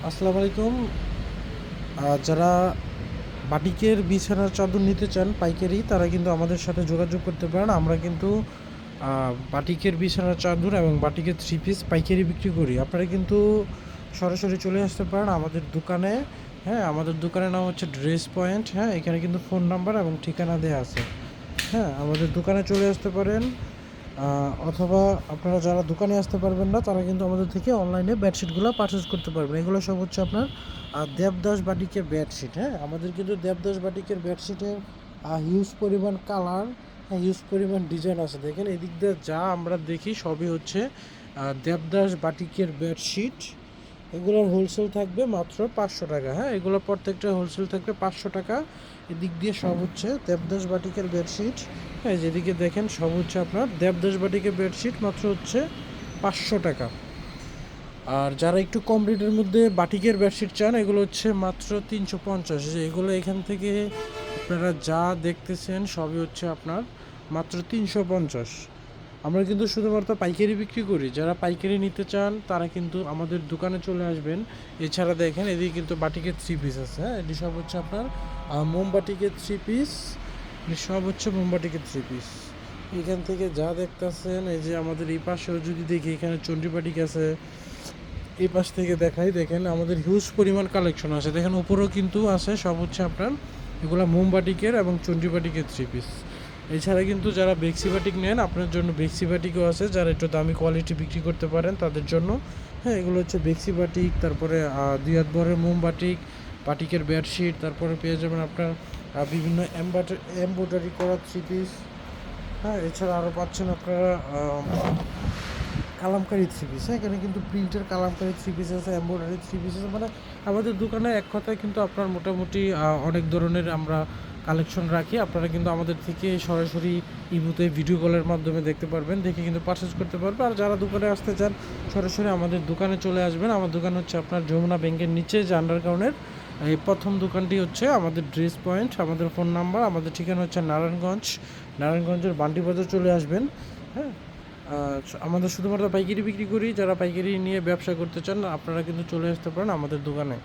আসসালামু আলাইকুম। যারা বাটিকের বিছানার চাদর নিতে চান পাইকারি, তারা কিন্তু আমাদের সাথে যোগাযোগ করতে পারেন। আমরা কিন্তু বাটিকের বিছানার চাদর এবং বাটিকের থ্রি পিস পাইকারি বিক্রি করি। আপনারা কিন্তু সরাসরি চলে আসতে পারেন আমাদের দোকানে। হ্যাঁ, আমাদের দোকানের নাম হচ্ছে ড্রেস পয়েন্ট। হ্যাঁ, এখানে কিন্তু ফোন নাম্বার এবং ঠিকানা দেওয়া আছে। হ্যাঁ, আমাদের দোকানে চলে আসতে পারেন। অথবা আপনারা যারা দোকানে আসতে পারবেন না, তারা কিন্তু আমাদের থেকে অনলাইনে বেডশিটগুলো পারচেস করতে পারবেন। এগুলো সব হচ্ছে আপনার দেবদাস বাটিকের বেডশিট। হ্যাঁ, আমাদের কিন্তু দেবদাস বাটিকের বেডশিটের হিউজ পরিমাণ কালার, হ্যাঁ, হিউজ পরিমাণ ডিজাইন আছে। দেখেন এদিক দিয়ে যা আমরা দেখি সবই হচ্ছে দেবদাস বাটিকের বেডশিট। এগুলোর হোলসেল থাকবে মাত্র 500 টাকা। হ্যাঁ, এগুলোর প্রত্যেকটা হোলসেল থাকবে 500 টাকা। এদিক দিয়ে সব হচ্ছে দেবদাস বাটিকের বেডশিট। হ্যাঁ, যেদিকে দেখেন সব হচ্ছে আপনার দেবদাস বাটিকের বেডশিট, মাত্র হচ্ছে 500 টাকা। আর যারা একটু কম রেটের মধ্যে বাটিকের বেডশিট চান, এগুলো হচ্ছে মাত্র 350। এগুলো এখান থেকে আপনারা যা দেখতেছেন সবই হচ্ছে আপনার মাত্র 350। আমরা কিন্তু শুধুমাত্র পাইকারি বিক্রি করি। যারা পাইকারি নিতে চান তারা কিন্তু আমাদের দোকানে চলে আসবেন। এছাড়া দেখেন এদিকে কিন্তু বাটিকের থ্রি পিস আছে। হ্যাঁ, এটি সব হচ্ছে আপনার মোমবাটিকের থ্রি পিস। সব হচ্ছে মোমবাটিকের থ্রি পিস। এখান থেকে যা দেখতেছেন, এই যে আমাদের এই পাশেও যদি দেখি, এখানে চণ্ডীবাটিক আছে। এই পাশ থেকে দেখাই, দেখেন আমাদের হিউজ পরিমাণ কালেকশন আছে। দেখেন উপরেও কিন্তু আছে, সব হচ্ছে আপনার এগুলো মোমবাটিকের এবং চণ্ডীবাটিকের থ্রি পিস। এছাড়া কিন্তু যারা বেক্সি বাটিক নেন, আপনার জন্য বেক্সি বাটিকও আছে। যারা একটু দামি কোয়ালিটি বিক্রি করতে পারেন তাদের জন্য। হ্যাঁ, এগুলো হচ্ছে বেক্সি বাটিক, তারপরে দুই হাত বরের মোমবাটিক, বাটিকের বেডশিট, তারপরে পেয়ে যাবেন আপনার বিভিন্ন এমব্রয়ডারি করা থ্রি পিস। হ্যাঁ, এছাড়া আরও পাচ্ছেন আপনারা কালামকারি থ্রি পিস। হ্যাঁ, এখানে কিন্তু প্রিন্টের কালামকারি থ্রি পিস আছে, এমব্রয়ডারি থ্রি পিস আছে। মানে আমাদের দোকানে এক কথায় কিন্তু আপনার মোটামুটি অনেক ধরনের আমরা কালেকশন রাখি। আপনারা কিন্তু আমাদের থেকে সরাসরি ইমুতে ভিডিও কলের মাধ্যমে দেখতে পারবেন, দেখে কিন্তু পারচেস করতে পারবেন। আর যারা দোকানে আসতে চান, সরাসরি আমাদের দোকানে চলে আসবেন। আমার দোকান হচ্ছে আপনার যমুনা ব্যাংকের নিচে, যে আন্ডারগ্রাউন্ডের এই প্রথম দোকানটি হচ্ছে আমাদের ড্রেস পয়েন্ট। আমাদের ফোন নাম্বার, আমাদের ঠিকানা হচ্ছে নারায়ণগঞ্জের বান্ডি বাজার চলে আসবেন। হ্যাঁ, আমাদের শুধুমাত্র পাইকারি বিক্রি করি। যারা পাইকারি নিয়ে ব্যবসা করতে চান, আপনারা কিন্তু চলে আসতে পারেন আমাদের দোকানে।